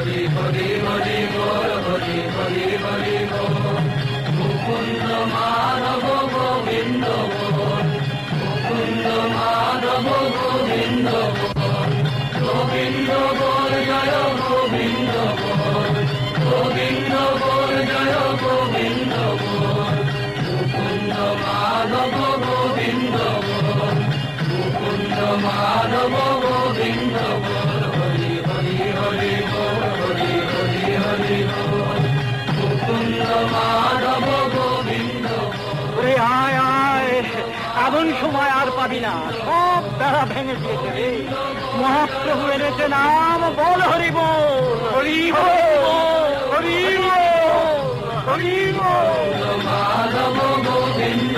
হরি হরি হরি বল, হরি হরি হরি বল। মুকুন্দ মাধব গোবিন্দ বল, মুকুন্দ মাধব গোবিন্দ বল। গোবিন্দ বল জয় গোবিন্দ বল, গোবিন্দ বল জয় গোবিন্দ বল। মুকুন্দ মাধব গোবিন্দ বল, মুকুন্দ মাধব গোবিন্দ বল। হরি হরি হরি বল, হরি হরি হরি বল। মুকুন্দ মাধব গোবিন্দ বল। আয় আয়, এমন সময় আর পাবি না, সব বেড়া ভেঙে দিয়েছে রে। মহাপ্রভু এনেছে নাম, বল হরি বল, হরি বল, হরি বল, হরি বল। মাধব গোবিন্দ